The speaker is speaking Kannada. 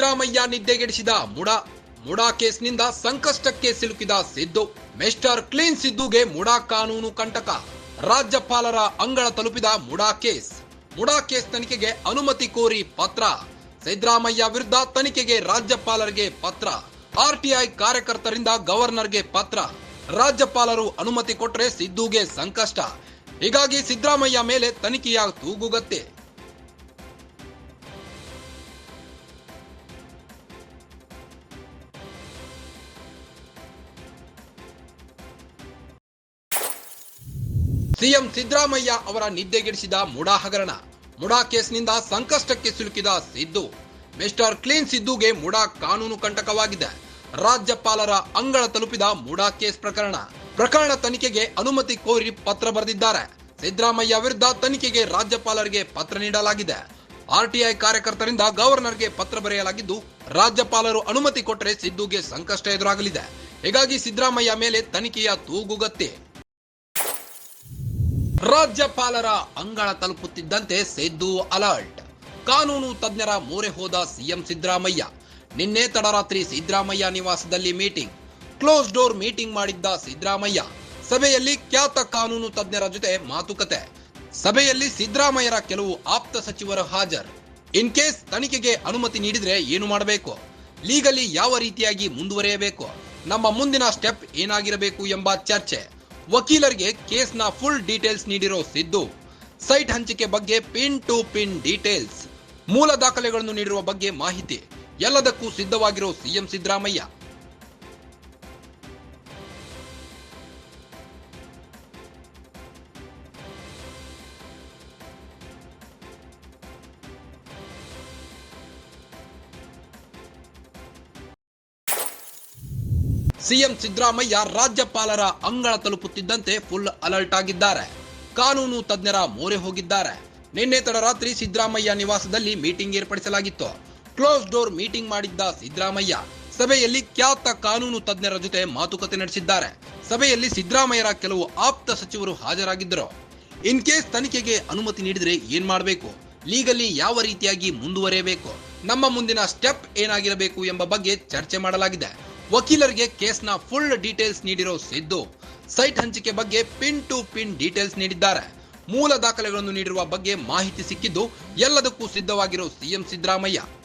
ಸಿದ್ದರಾಮಯ್ಯ ನಿದ್ದೆಗೆಡಿಸಿದ ಮುಡಾ ಕೇಸ್ನಿಂದ ಸಂಕಷ್ಟಕ್ಕೆ ಸಿಲುಕಿದ ಸಿದ್ದು. ಮಿಸ್ಟರ್ ಕ್ಲೀನ್ ಸಿದ್ದುಗೆ ಮುಡಾ ಕಾನೂನು ಕಂಟಕ. ರಾಜ್ಯಪಾಲರ ಅಂಗಳ ತಲುಪಿದ ಮುಡಾ ಕೇಸ್ ತನಿಖೆಗೆ ಅನುಮತಿ ಕೋರಿ ಪತ್ರ. ಸಿದ್ದರಾಮಯ್ಯ ವಿರುದ್ಧ ತನಿಖೆಗೆ ರಾಜ್ಯಪಾಲರಿಗೆ ಪತ್ರ. ಆರ್ಟಿಐ ಕಾರ್ಯಕರ್ತರಿಂದ ಗವರ್ನರ್ಗೆ ಪತ್ರ. ರಾಜ್ಯಪಾಲರು ಅನುಮತಿ ಕೊಟ್ಟರೆ ಸಿದ್ದುಗೆ ಸಂಕಷ್ಟ. ಹೀಗಾಗಿ ಸಿದ್ದರಾಮಯ್ಯ ಮೇಲೆ ತನಿಖೆಯ ತೂಗುಗತ್ತೆ. ಸಿಎಂ ಸಿದ್ದರಾಮಯ್ಯ ಅವರ ನಿದ್ದೆಗೆಡಿಸಿದ ಮುಡಾ ಹಗರಣ. ಮುಡಾ ಕೇಸ್ನಿಂದ ಸಂಕಷ್ಟಕ್ಕೆ ಸಿಲುಕಿದ ಸಿದ್ದು. ಮಿಸ್ಟರ್ ಕ್ಲೀನ್ ಸಿದ್ದುಗೆ ಮುಡಾ ಕಾನೂನು ಕಂಟಕವಾಗಿದೆ. ರಾಜ್ಯಪಾಲರ ಅಂಗಳ ತಲುಪಿದ ಮುಡಾ ಕೇಸ್ ಪ್ರಕರಣ ತನಿಖೆಗೆ ಅನುಮತಿ ಕೋರಿ ಪತ್ರ ಬರೆದಿದ್ದಾರೆ. ಸಿದ್ದರಾಮಯ್ಯ ವಿರುದ್ಧ ತನಿಖೆಗೆ ರಾಜ್ಯಪಾಲರಿಗೆ ಪತ್ರ ನೀಡಲಾಗಿದೆ. ಆರ್ಟಿಐ ಕಾರ್ಯಕರ್ತರಿಂದ ಗವರ್ನರ್ಗೆ ಪತ್ರ ಬರೆಯಲಾಗಿದ್ದು, ರಾಜ್ಯಪಾಲರು ಅನುಮತಿ ಕೊಟ್ಟರೆ ಸಿದ್ದುಗೆ ಸಂಕಷ್ಟ ಎದುರಾಗಲಿದೆ. ಹೀಗಾಗಿ ಸಿದ್ದರಾಮಯ್ಯ ಮೇಲೆ ತನಿಖೆಯ ತೂಗುಗತ್ತೆ. ರಾಜ್ಯಪಾಲರ ಅಂಗಳ ತಲುಪುತ್ತಿದ್ದಂತೆ ಸಿದ್ದು ಅಲರ್ಟ್. ಕಾನೂನು ತಜ್ಞರ ಮೊರೆ ಹೋದ ಸಿಎಂ ಸಿದ್ದರಾಮಯ್ಯ. ನಿನ್ನೆ ತಡರಾತ್ರಿ ಸಿದ್ದರಾಮಯ್ಯ ನಿವಾಸದಲ್ಲಿ ಮೀಟಿಂಗ್, ಕ್ಲೋಸ್ ಡೋರ್ ಮೀಟಿಂಗ್ ಮಾಡಿದ್ದ ಸಿದ್ದರಾಮಯ್ಯ. ಸಭೆಯಲ್ಲಿ ಖ್ಯಾತ ಕಾನೂನು ತಜ್ಞರ ಜೊತೆ ಮಾತುಕತೆ. ಸಭೆಯಲ್ಲಿ ಸಿದ್ದರಾಮಯ್ಯರ ಕೆಲವು ಆಪ್ತ ಸಚಿವರು ಹಾಜರ್. ಇನ್ ಕೇಸ್ ತನಿಖೆಗೆ ಅನುಮತಿ ನೀಡಿದ್ರೆ ಏನು ಮಾಡಬೇಕು, ಲೀಗಲಿ ಯಾವ ರೀತಿಯಾಗಿ ಮುಂದುವರಿಯಬೇಕು, ನಮ್ಮ ಮುಂದಿನ ಸ್ಟೆಪ್ ಏನಾಗಿರಬೇಕು ಎಂಬ ಚರ್ಚೆ. ವಕೀಲರಿಗೆ ಕೇಸ್ನ ಫುಲ್ ಡೀಟೇಲ್ಸ್ ನೀಡಿರೋ ಸಿದ್ದು. ಸೈಟ್ ಹಂಚಿಕೆ ಬಗ್ಗೆ ಪಿನ್ ಟು ಪಿನ್ ಡೀಟೇಲ್ಸ್, ಮೂಲ ದಾಖಲೆಗಳನ್ನು ನೀಡಿರುವ ಬಗ್ಗೆ ಮಾಹಿತಿ. ಎಲ್ಲದಕ್ಕೂ ಸಿದ್ಧವಾಗಿರೋ ಸಿಎಂ ಸಿದ್ದರಾಮಯ್ಯ. ಸಿಎಂ ಸಿದ್ದರಾಮಯ್ಯ ರಾಜ್ಯಪಾಲರ ಅಂಗಳ ತಲುಪುತ್ತಿದ್ದಂತೆ ಫುಲ್ ಅಲರ್ಟ್ ಆಗಿದ್ದಾರೆ. ಕಾನೂನು ತಜ್ಞರ ಮೊರೆ ಹೋಗಿದ್ದಾರೆ. ನಿನ್ನೆ ತಡರಾತ್ರಿ ಸಿದ್ದರಾಮಯ್ಯ ನಿವಾಸದಲ್ಲಿ ಮೀಟಿಂಗ್ ಏರ್ಪಡಿಸಲಾಗಿತ್ತು. ಕ್ಲೋಸ್ ಡೋರ್ ಮೀಟಿಂಗ್ ಮಾಡಿದ್ದ ಸಿದ್ದರಾಮಯ್ಯ. ಸಭೆಯಲ್ಲಿ ಖ್ಯಾತ ಕಾನೂನು ತಜ್ಞರ ಜೊತೆ ಮಾತುಕತೆ ನಡೆಸಿದ್ದಾರೆ. ಸಭೆಯಲ್ಲಿ ಸಿದ್ದರಾಮಯ್ಯರ ಕೆಲವು ಆಪ್ತ ಸಚಿವರು ಹಾಜರಾಗಿದ್ದರು. ಇನ್ ಕೇಸ್ ತನಿಖೆಗೆ ಅನುಮತಿ ನೀಡಿದ್ರೆ ಏನ್ ಮಾಡಬೇಕು, ಲೀಗಲಿ ಯಾವ ರೀತಿಯಾಗಿ ಮುಂದುವರಿಯಬೇಕು, ನಮ್ಮ ಮುಂದಿನ ಸ್ಟೆಪ್ ಏನಾಗಿರಬೇಕು ಎಂಬ ಬಗ್ಗೆ ಚರ್ಚೆ ಮಾಡಲಾಗಿದೆ. ವಕೀಲರಿಗೆ ಕೇಸ್ನ ಫುಲ್ ಡೀಟೇಲ್ಸ್ ನೀಡಿರೋ ಸಿದ್ದು. ಸೈಟ್ ಹಂಚಿಕೆ ಬಗ್ಗೆ ಪಿನ್ ಟು ಪಿನ್ ಡೀಟೇಲ್ಸ್ ನೀಡಿದ್ದಾರೆ. ಮೂಲ ದಾಖಲೆಗಳನ್ನು ನೀಡಿರುವ ಬಗ್ಗೆ ಮಾಹಿತಿ ಸಿಕ್ಕಿದ್ದು, ಎಲ್ಲದಕ್ಕೂ ಸಿದ್ಧವಾಗಿರೋ ಸಿಎಂ ಸಿದ್ದರಾಮಯ್ಯ.